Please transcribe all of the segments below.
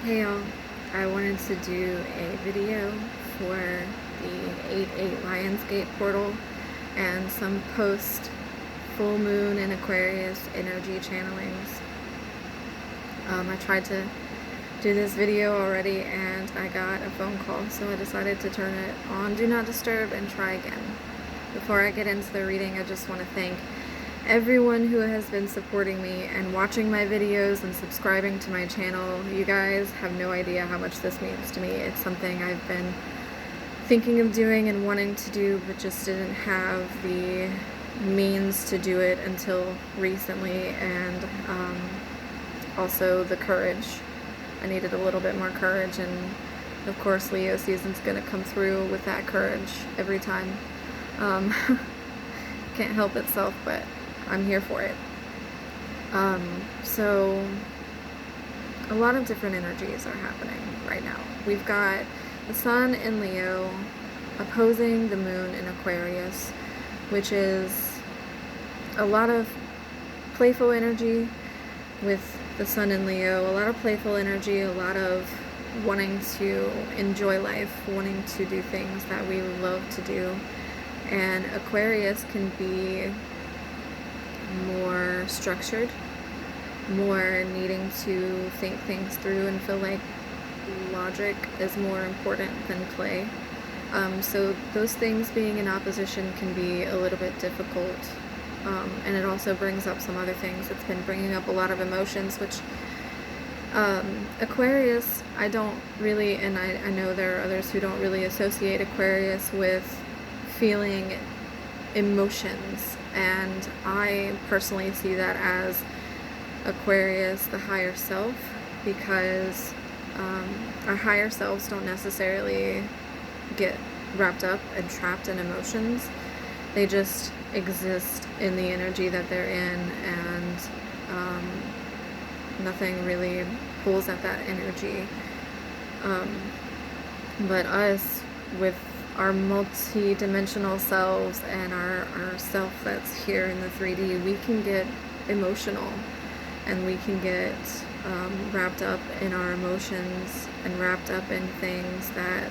Hey y'all, I wanted to do a video for the 8/8 Lionsgate portal and some post full moon and Aquarius energy channelings. I tried to do this video already and I got a phone call, so I decided to turn it on Do Not Disturb and try again. Before I get into the reading, I just want to thank everyone who has been supporting me and watching my videos and subscribing to my channel. You guys have no idea how much this means to me. It's something I've been thinking of doing and wanting to do, but just didn't have the means to do it until recently, and also the courage. I needed a little bit more courage, and of course Leo season's gonna come through with that courage every time. Can't help itself, but I'm here for it. So a lot of different energies are happening right now. We've got the sun in Leo opposing the moon in Aquarius, which is a lot of playful energy with the sun in Leo, a lot of playful energy, a lot of wanting to enjoy life, wanting to do things that we love to do. And Aquarius can be more structured, more needing to think things through and feel like logic is more important than play. So those things being in opposition can be a little bit difficult. And it also brings up some other things. It's been bringing up a lot of emotions, which Aquarius, I don't really, and I know there are others who don't really associate Aquarius with feeling emotions, and I personally see that as Aquarius, the higher self, because our higher selves don't necessarily get wrapped up and trapped in emotions. They just exist in the energy that they're in, and nothing really pulls at that energy. But us, with our multi-dimensional selves and our self that's here in the 3D, we can get emotional, and we can get wrapped up in our emotions and wrapped up in things that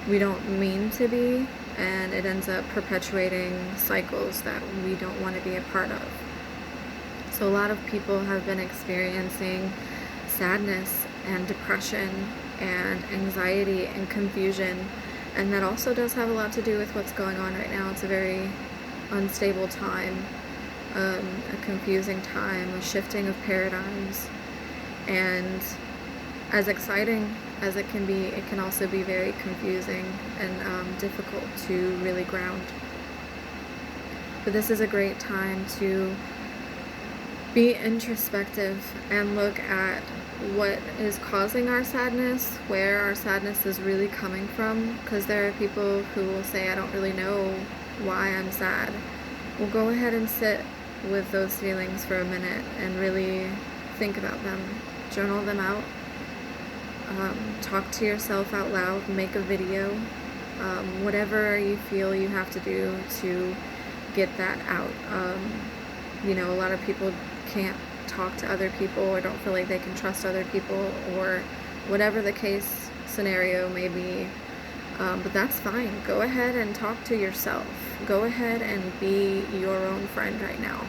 we don't mean to be, and it ends up perpetuating cycles that we don't want to be a part of. So a lot of people have been experiencing sadness and depression and anxiety and confusion, and that also does have a lot to do with what's going on right now. It's a very unstable time, a confusing time, a shifting of paradigms, and as exciting as it can be, it can also be very confusing and difficult to really ground. But this is a great time to be introspective and look at what is causing our sadness, where our sadness is really coming from, because there are people who will say, I don't really know why I'm sad. Well, go ahead and sit with those feelings for a minute and really think about them. Journal them out. Talk to yourself out loud. Make a video. Whatever you feel you have to do to get that out. A lot of people can't talk to other people, or don't feel like they can trust other people, or whatever the case scenario may be. But that's fine. Go ahead and talk to yourself. Go ahead and be your own friend right now.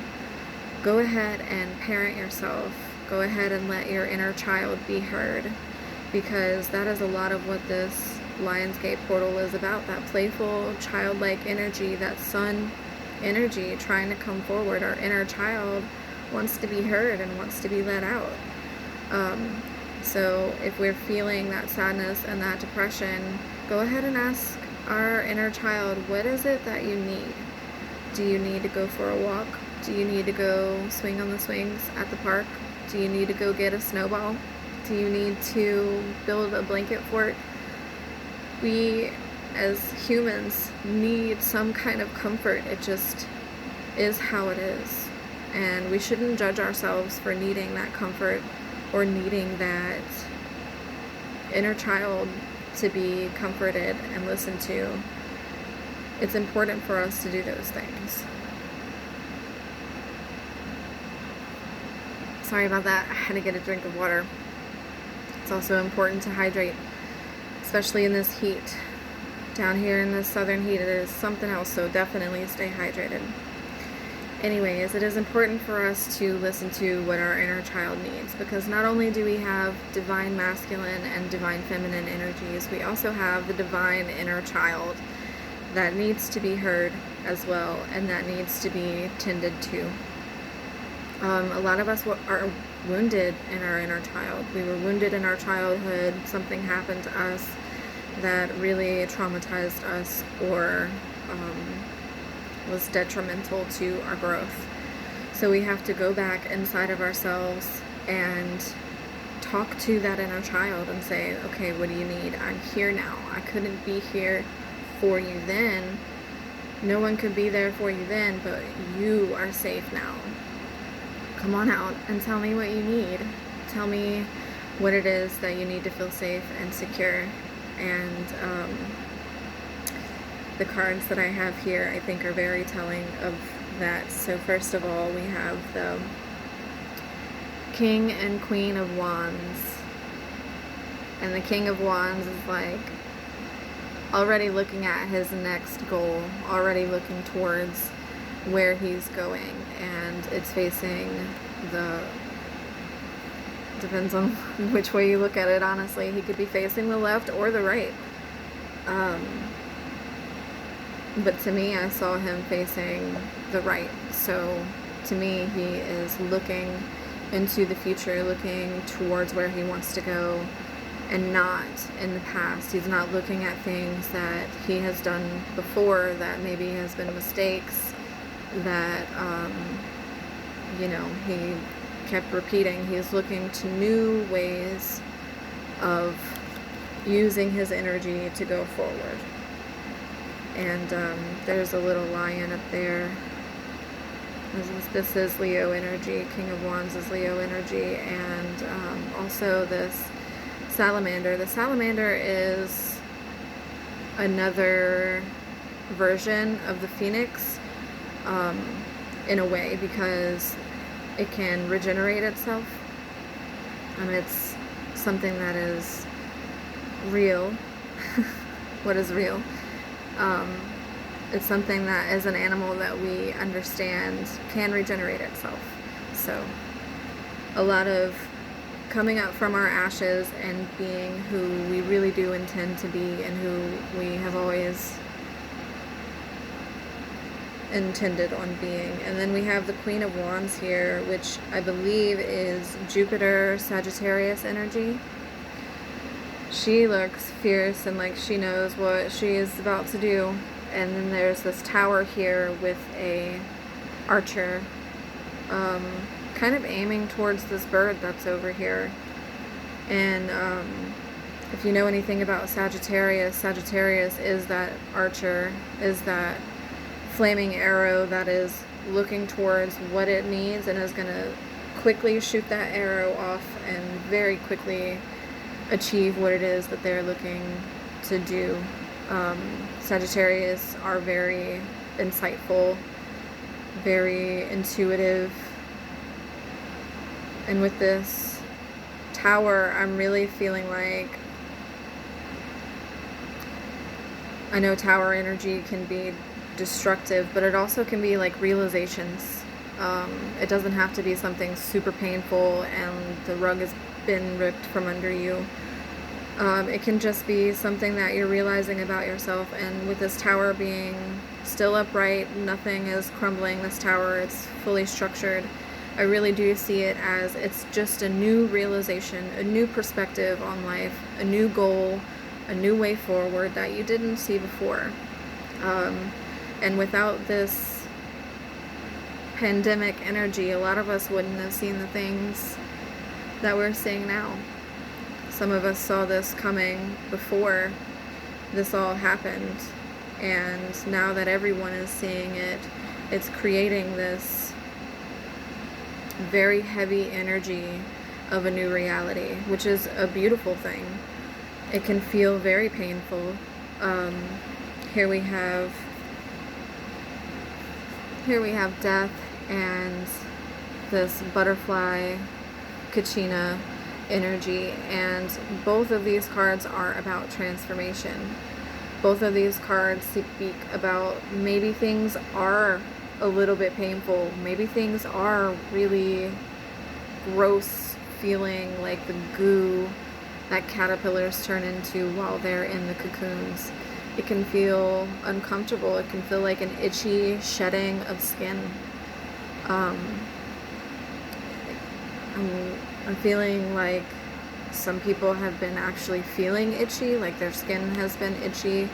Go ahead and parent yourself. Go ahead and let your inner child be heard, because that is a lot of what this Lionsgate portal is about. That playful, childlike energy, that sun energy trying to come forward. Our inner child wants to be heard and wants to be let out. So if we're feeling that sadness and that depression, go ahead and ask our inner child, what is it that you need? Do you need to go for a walk? Do you need to go swing on the swings at the park? Do you need to go get a snowball? Do you need to build a blanket fort? We as humans need some kind of comfort. It just is how it is. And we shouldn't judge ourselves for needing that comfort or needing that inner child to be comforted and listened to. It's important for us to do those things. Sorry about that. I had to get a drink of water. It's also important to hydrate, especially in this heat. Down here in the southern heat, it is something else, so definitely stay hydrated. Anyways, it is important for us to listen to what our inner child needs, because not only do we have divine masculine and divine feminine energies, we also have the divine inner child that needs to be heard as well, and that needs to be tended to. A lot of us are wounded in our inner child. We were wounded in our childhood. Something happened to us that really traumatized us, or was detrimental to our growth. So we have to go back inside of ourselves and talk to that inner child and say, okay, what do you need? I'm here now. I couldn't be here for you then. No one could be there for you then, but you are safe now. Come on out and tell me what you need. Tell me what it is that you need to feel safe and secure. And the cards that I have here, I think, are very telling of that. So first of all, we have the King and Queen of Wands. And the King of Wands is like already looking at his next goal, already looking towards where he's going. And it's facing depends on which way you look at it, honestly. He could be facing the left or the right. But to me, I saw him facing the right. So to me, he is looking into the future, looking towards where he wants to go, and not in the past. He's not looking at things that he has done before that maybe has been mistakes that, he kept repeating. He's looking to new ways of using his energy to go forward. And there's a little lion up there. This is Leo energy. King of Wands is Leo energy. And also this salamander. The salamander is another version of the phoenix, in a way, because it can regenerate itself. And it's something that is real. What is real? It's something that, as an animal that we understand, can regenerate itself. So a lot of coming up from our ashes and being who we really do intend to be, and who we have always intended on being. And then we have the Queen of Wands here, which I believe is Jupiter Sagittarius energy. She looks fierce and like she knows what she is about to do. And then there's this tower here with a archer kind of aiming towards this bird that's over here. And if you know anything about Sagittarius, Sagittarius is that archer, is that flaming arrow that is looking towards what it needs and is going to quickly shoot that arrow off and very quickly achieve what it is that they're looking to do. Sagittarius are very insightful, very intuitive. And with this tower, I'm really feeling like, I know tower energy can be destructive, but it also can be like realizations. It doesn't have to be something super painful and the rug has been ripped from under you. It can just be something that you're realizing about yourself. And with this tower being still upright, nothing is crumbling. This tower, it's fully structured. I really do see it as it's just a new realization, a new perspective on life, a new goal, a new way forward that you didn't see before. And without this pandemic energy, a lot of us wouldn't have seen the things that we're seeing now. Some of us saw this coming before this all happened, and now that everyone is seeing it, it's creating this very heavy energy of a new reality, which is a beautiful thing. It can feel very painful. Here we have death and this butterfly, Kachina, energy, and both of these cards are about transformation. Both of these cards speak about maybe things are a little bit painful, maybe things are really gross, feeling like the goo that caterpillars turn into while they're in the cocoons. It can feel uncomfortable. It can feel like an itchy shedding of skin. I'm feeling like some people have been actually feeling itchy, like their skin has been itchy,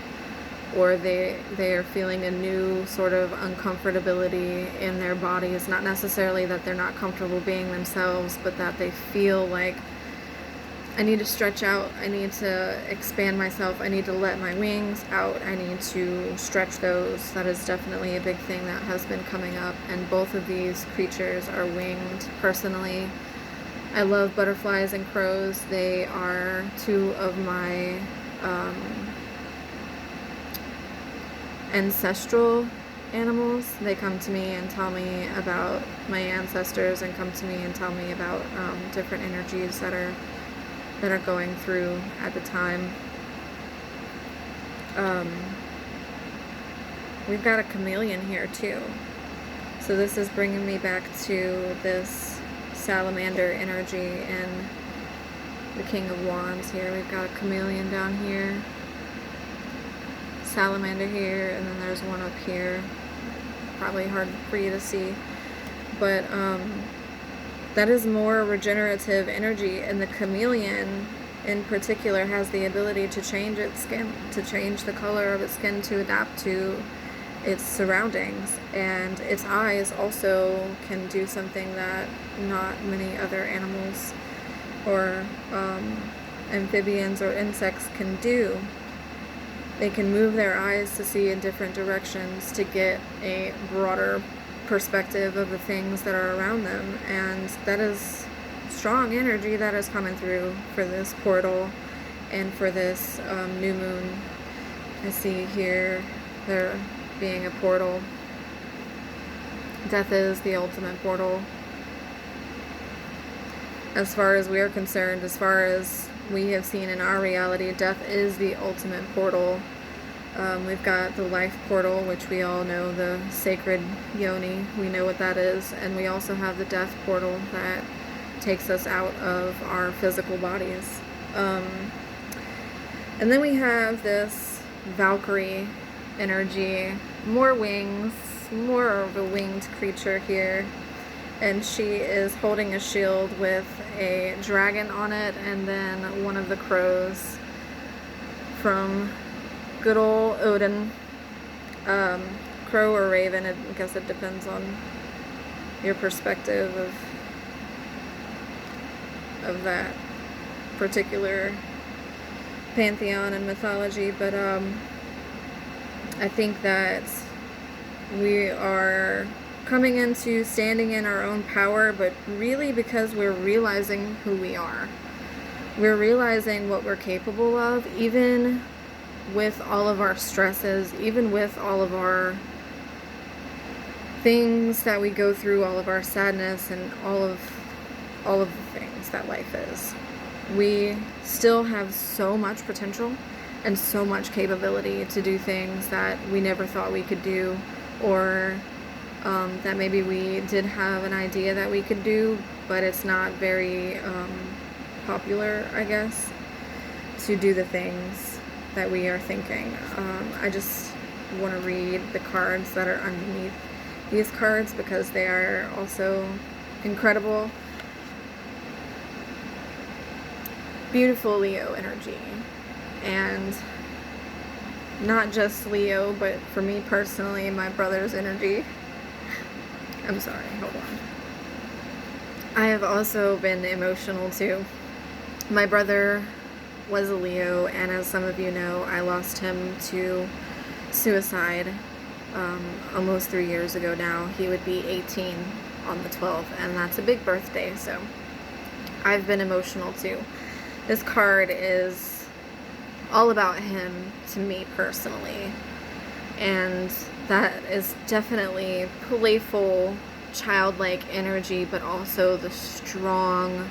or they are feeling a new sort of uncomfortability in their bodies. Not necessarily that they're not comfortable being themselves, but that they feel like, I need to stretch out, I need to expand myself, I need to let my wings out, I need to stretch those. That is definitely a big thing that has been coming up, and both of these creatures are winged. Personally, I love butterflies and crows. They are two of my ancestral animals. They come to me and tell me about my ancestors, and come to me and tell me about different energies that are going through at the time. We've got a chameleon here too. So this is bringing me back to this salamander energy and the King of Wands here. We've got a chameleon down here, salamander here, and then there's one up here. Probably hard for you to see, but that is more regenerative energy, and the chameleon in particular has the ability to change its skin, to change the color of its skin to adapt to its surroundings, and its eyes also can do something that not many other animals or amphibians or insects can do. They can move their eyes to see in different directions to get a broader perspective of the things that are around them, and that is strong energy that is coming through for this portal and for this new moon. I see here there being a portal. Death is the ultimate portal. As far as we are concerned, as far as we have seen in our reality, death is the ultimate portal. We've got the life portal, which we all know, the sacred yoni. We know what that is. And we also have the death portal that takes us out of our physical bodies. And then we have this Valkyrie energy, more wings, more of a winged creature here. And she is holding a shield with a dragon on it, and then one of the crows from good old Odin. Crow or raven, I guess it depends on your perspective of that particular pantheon and mythology. But I think that we are coming into standing in our own power, but really because we're realizing who we are. We're realizing what we're capable of, even with all of our stresses, even with all of our things that we go through, all of our sadness and all of the things that life is. We still have so much potential and so much capability to do things that we never thought we could do, or that maybe we did have an idea that we could do, but it's not very popular, I guess, to do the things that we are thinking. I just want to read the cards that are underneath these cards because they are also incredible. Beautiful Leo energy, and not just Leo, but for me personally, my brother's energy. I'm sorry, hold on. I have also been emotional too. My brother was a Leo, and as some of you know, I lost him to suicide almost 3 years ago now. He would be 18 on the 12th, and that's a big birthday, so I've been emotional too. This card is all about him to me personally, and that is definitely playful, childlike energy, but also the strong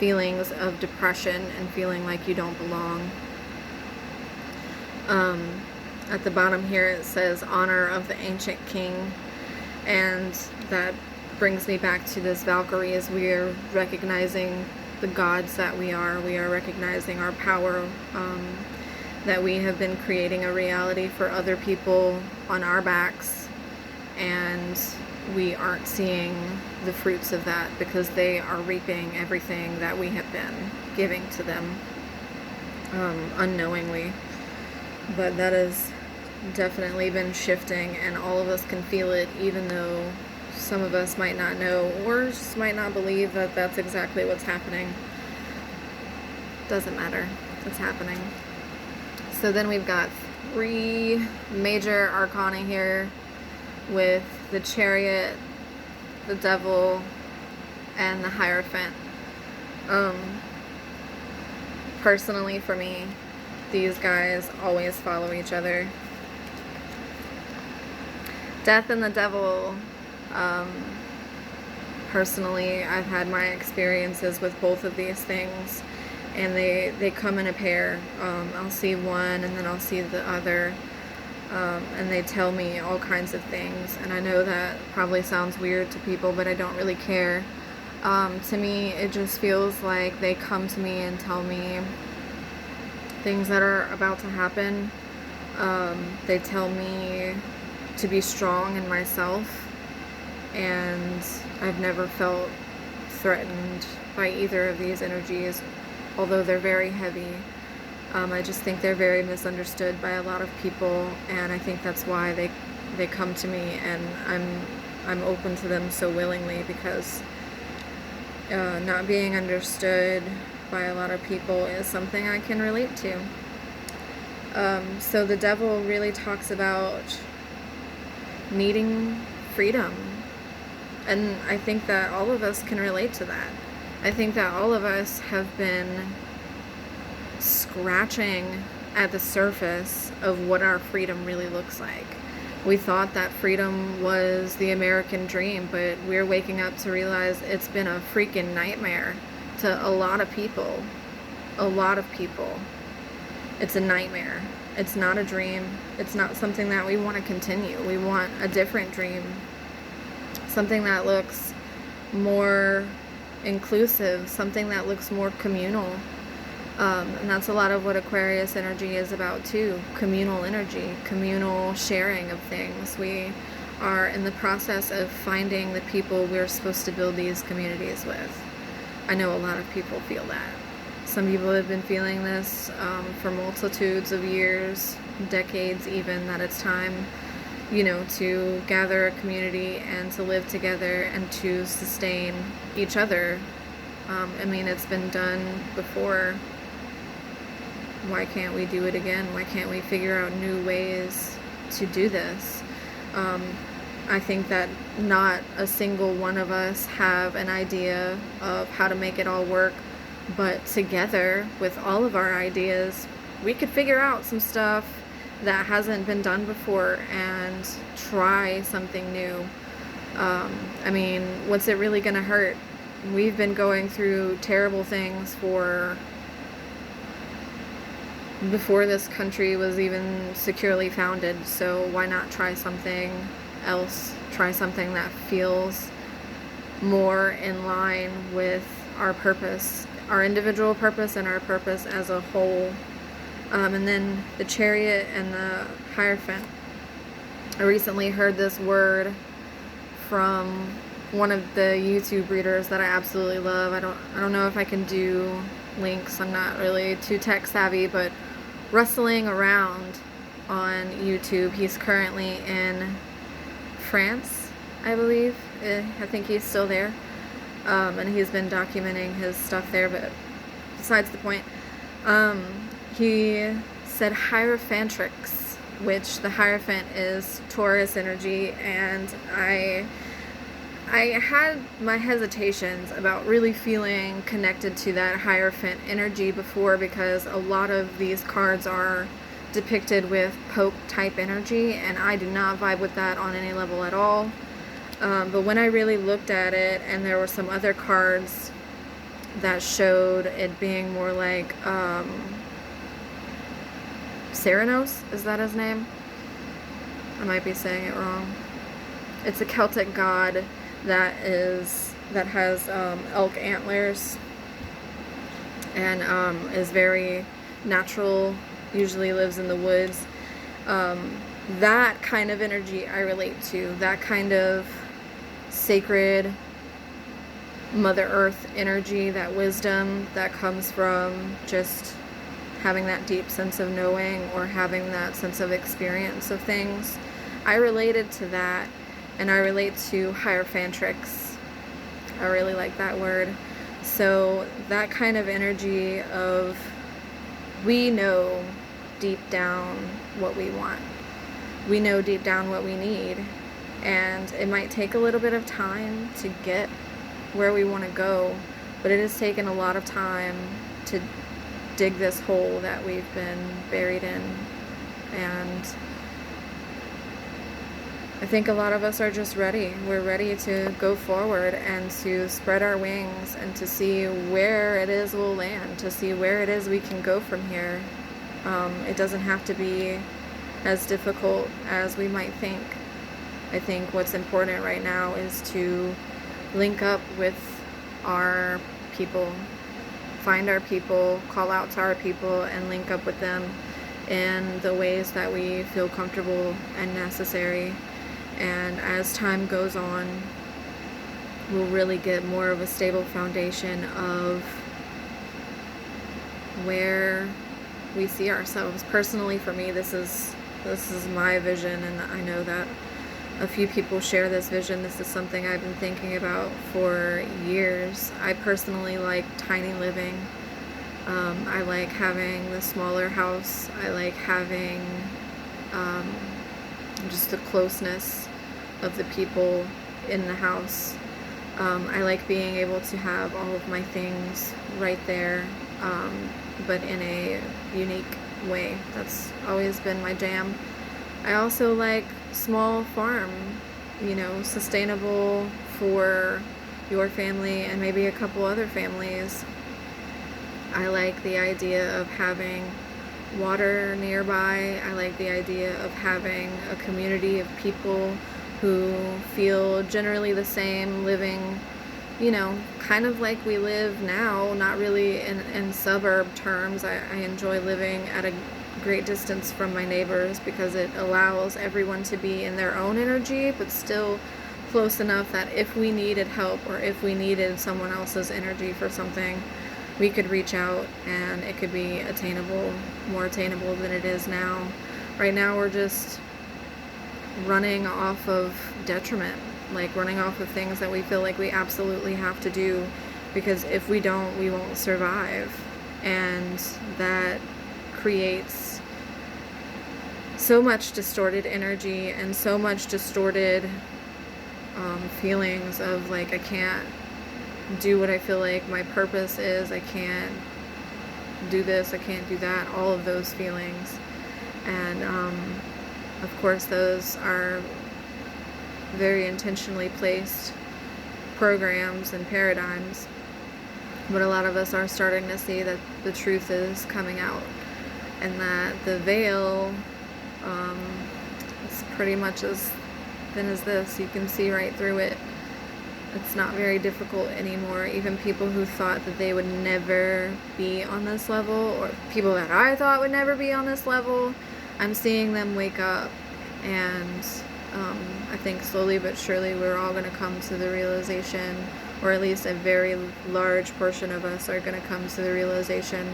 feelings of depression and feeling like you don't belong. At the bottom here it says honor of the ancient king, and that brings me back to this Valkyrie, as we are recognizing the gods that we are recognizing our power, that we have been creating a reality for other people on our backs, and we aren't seeing the fruits of that because they are reaping everything that we have been giving to them unknowingly. But that has definitely been shifting, and all of us can feel it, even though some of us might not know or just might not believe that that's exactly what's happening. Doesn't matter. It's happening. So then we've got 3 major arcana here with the Chariot, the Devil, and the Hierophant. Personally, for me, these guys always follow each other. Death and the Devil, personally, I've had my experiences with both of these things, and they come in a pair. I'll see one and then I'll see the other, and they tell me all kinds of things, and I know that probably sounds weird to people, but I don't really care. To me, it just feels like they come to me and tell me things that are about to happen. They tell me to be strong in myself, and I've never felt threatened by either of these energies, although they're very heavy. I just think they're very misunderstood by a lot of people, and I think that's why they come to me, and I'm open to them so willingly, because not being understood by a lot of people is something I can relate to. So the Devil really talks about needing freedom, and I think that all of us can relate to that. I think that all of us have been scratching at the surface of what our freedom really looks like. We thought that freedom was the American dream, but we're waking up to realize it's been a freaking nightmare to a lot of people. A lot of people. It's a nightmare. It's not a dream. It's not something that we want to continue. We want a different dream. Something that looks more inclusive. Something that looks more communal. And that's a lot of what Aquarius energy is about too. Communal energy. Communal sharing of things. We are in the process of finding the people we're supposed to build these communities with. I know a lot of people feel that. Some people have been feeling this for multitudes of years, decades even, that it's time, to gather a community and to live together and to sustain each other. It's been done before. Why can't we do it again? Why can't we figure out new ways to do this? I think that not a single one of us have an idea of how to make it all work, but together with all of our ideas, we could figure out some stuff that hasn't been done before and try something new. What's it really going to hurt? We've been going through terrible things before this country was even securely founded, so why not try something else? Try something that feels more in line with our purpose, our individual purpose and our purpose as a whole. And then the Chariot and the Hierophant. I recently heard this word from one of the YouTube readers that I absolutely love. I don't know if I can do links. I'm not really too tech savvy, but Rustling Around on YouTube. He's currently in France, I believe. I think he's still there. And he's been documenting his stuff there, but besides the point. He said Hierophantrix, which the Hierophant is Taurus energy, and I had my hesitations about really feeling connected to that Hierophant energy before, because a lot of these cards are depicted with Pope type energy, and I do not vibe with that on any level at all. But when I really looked at it, and there were some other cards that showed it being more like Ceranos, is that his name? I might be saying it wrong. It's a Celtic god that has elk antlers and is very natural, usually lives in the woods. That kind of energy I relate to, that kind of sacred Mother Earth energy, that wisdom that comes from just having that deep sense of knowing or having that sense of experience of things. I related to that, and I relate to Hierophantries. I really like that word. So that kind of energy of, we know deep down what we want. We know deep down what we need. And it might take a little bit of time to get where we want to go, but it has taken a lot of time to dig this hole that we've been buried in. And I think a lot of us are just ready. We're ready to go forward and to spread our wings and to see where it is we'll land, to see where it is we can go from here. It doesn't have to be as difficult as we might think. I think what's important right now is to link up with our people, find our people, call out to our people, and link up with them in the ways that we feel comfortable and necessary. And as time goes on, we'll really get more of a stable foundation of where we see ourselves. Personally, for me, this is my vision, and I know that a few people share this vision. This is something I've been thinking about for years. I personally like tiny living. I like having the smaller house. I like having just the closeness of the people in the house. I like being able to have all of my things right there, but in a unique way. That's always been my jam. I also like small farm, sustainable for your family and maybe a couple other families. I like the idea of having water nearby. I like the idea of having a community of people who feel generally the same, living, kind of like we live now, not really in suburb terms. I enjoy living at a great distance from my neighbors because it allows everyone to be in their own energy, but still close enough that if we needed help or if we needed someone else's energy for something, we could reach out and it could be attainable, more attainable than it is now. Right now we're just running off of detriment, like running off of things that we feel like we absolutely have to do, because if we don't, we won't survive. And that creates so much distorted energy and so much distorted feelings of like, I can't do what I feel like my purpose is, I can't do this, I can't do that, all of those feelings. And of course those are very intentionally placed programs and paradigms, but a lot of us are starting to see that the truth is coming out, and that the veil is pretty much as thin as this. You can see right through it. It's not very difficult anymore. Even people who thought that they would never be on this level, or people that I thought would never be on this level, I'm seeing them wake up. And I think slowly but surely we're all going to come to the realization, or at least a very large portion of us are going to come to the realization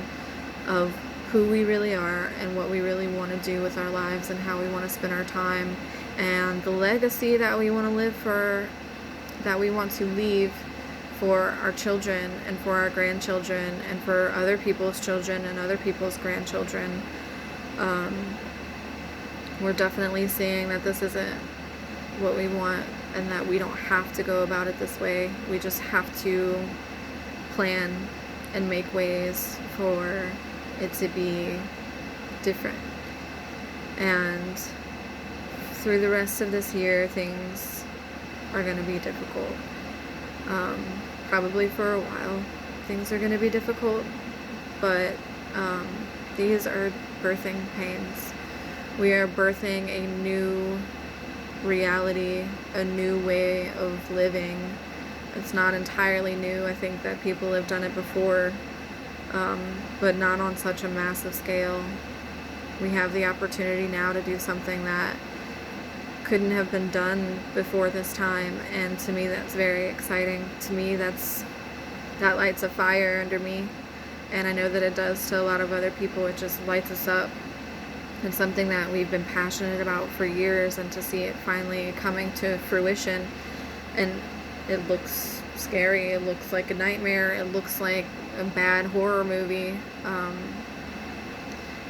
of who we really are and what we really want to do with our lives and how we want to spend our time, and the legacy that we want to live for, that we want to leave for our children and for our grandchildren and for other people's children and other people's grandchildren. We're definitely seeing that this isn't what we want, and that we don't have to go about it this way. We just have to plan and make ways for it to be different. And through the rest of this year, things are going to be difficult, probably for a while. things are going to be difficult, but these are birthing pains. We are birthing a new reality, a new way of living. It's not entirely new. I think that people have done it before, but not on such a massive scale. We have the opportunity now to do something that couldn't have been done before this time, and to me that's very exciting. To me that lights a fire under me, and I know that it does to a lot of other people. It just lights us up. It's something that we've been passionate about for years, and to see it finally coming to fruition, and it looks scary, it looks like a nightmare, it looks like a bad horror movie,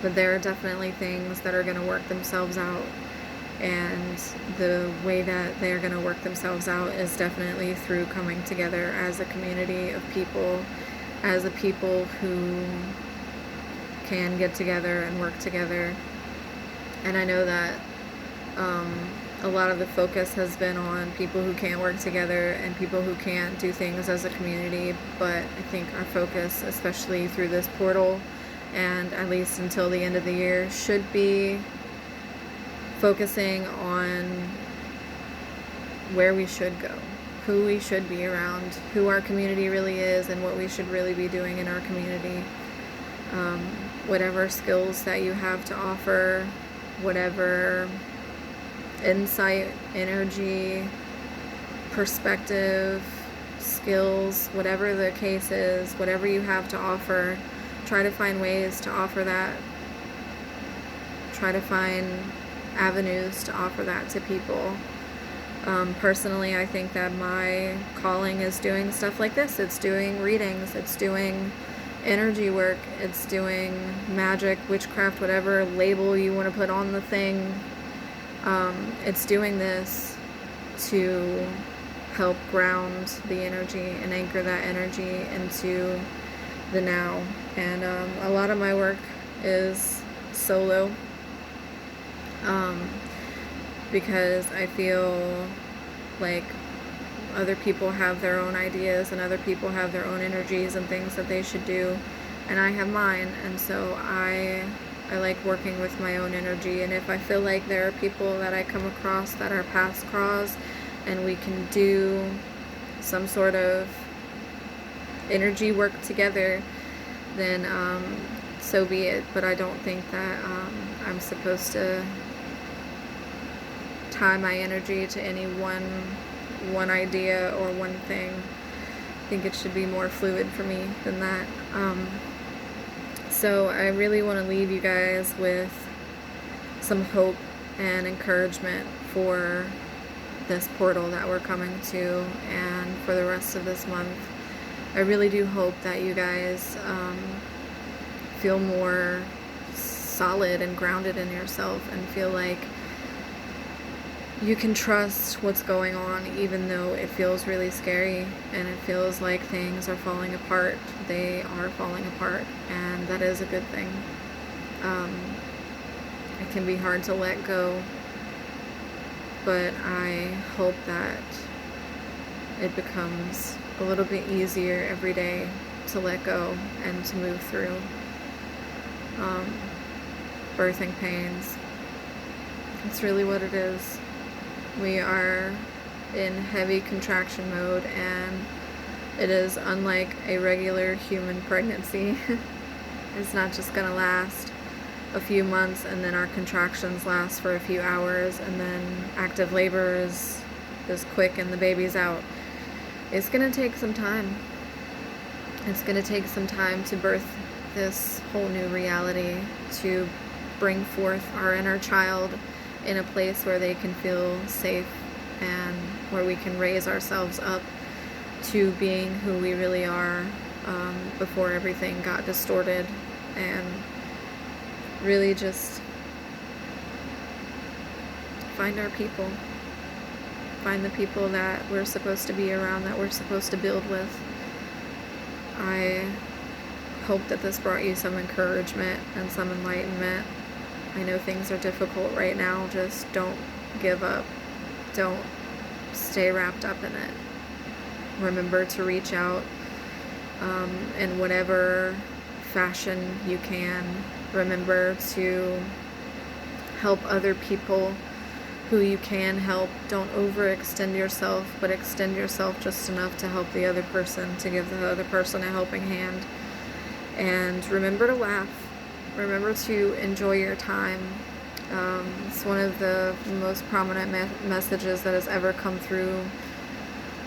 but there are definitely things that are going to work themselves out, and the way that they're going to work themselves out is definitely through coming together as a community of people, as a people who can get together and work together. And I know that a lot of the focus has been on people who can't work together and people who can't do things as a community, but I think our focus, especially through this portal, and at least until the end of the year, should be focusing on where we should go, who we should be around, who our community really is, and what we should really be doing in our community. Whatever skills that you have to offer, whatever insight, energy, perspective, skills, whatever the case is, whatever you have to offer, try to find ways to offer that. Try to find avenues to offer that to people. Personally, I think that my calling is doing stuff like this. It's doing readings, it's doing energy work, it's doing magic, witchcraft, whatever label you want to put on the thing. It's doing this to help ground the energy and anchor that energy into the now. And a lot of my work is solo, because I feel like other people have their own ideas and other people have their own energies and things that they should do, and I have mine, and so I like working with my own energy. And if I feel like there are people that I come across that our paths cross and we can do some sort of energy work together, then so be it. But I don't think that I'm supposed to tie my energy to any one idea or one thing. I think it should be more fluid for me than that. So I really want to leave you guys with some hope and encouragement for this portal that we're coming to, and for the rest of this month. I really do hope that you guys feel more solid and grounded in yourself, and feel like you can trust what's going on, even though it feels really scary and it feels like things are falling apart. They are falling apart, and that is a good thing. It can be hard to let go, but I hope that it becomes a little bit easier every day to let go and to move through birthing pains. It's really what it is. We are in heavy contraction mode, and it is unlike a regular human pregnancy. It's not just going to last a few months and then our contractions last for a few hours and then active labor is quick and the baby's out. It's going to take some time. It's going to take some time to birth this whole new reality, to bring forth our inner child in a place where they can feel safe and where we can raise ourselves up to being who we really are, before everything got distorted, and really just find our people, find the people that we're supposed to be around, that we're supposed to build with. I hope that this brought you some encouragement and some enlightenment. I know things are difficult right now. Just don't give up. Don't stay wrapped up in it. Remember to reach out in whatever fashion you can. Remember to help other people who you can help. Don't overextend yourself, but extend yourself just enough to help the other person, to give the other person a helping hand. And remember to laugh. Remember to enjoy your time. It's one of the most prominent messages that has ever come through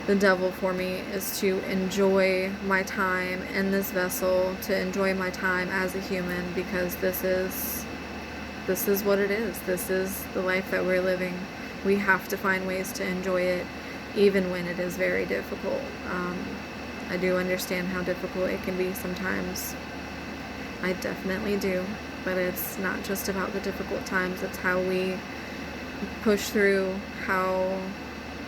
the devil for me, is to enjoy my time in this vessel, to enjoy my time as a human, because this is what it is. This is the life that we're living. We have to find ways to enjoy it, even when it is very difficult. I do understand how difficult it can be sometimes. I definitely do. But it's not just about the difficult times. It's how we push through, how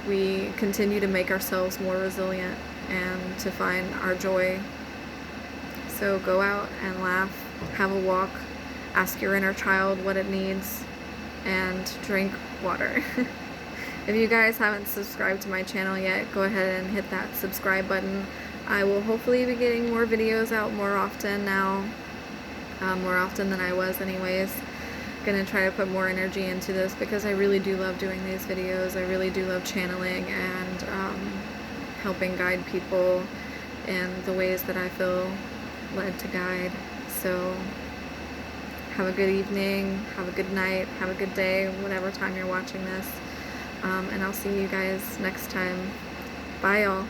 we continue to make ourselves more resilient and to find our joy. So go out and laugh, have a walk, ask your inner child what it needs, and drink water. If you guys haven't subscribed to my channel yet, go ahead and hit that subscribe button. I will hopefully be getting more videos out more often now, more often than I was anyways. Gonna try to put more energy into this because I really do love doing these videos. I really do love channeling and helping guide people in the ways that I feel led to guide. So have a good evening, have a good night, have a good day, whatever time you're watching this. And I'll see you guys next time. Bye, y'all.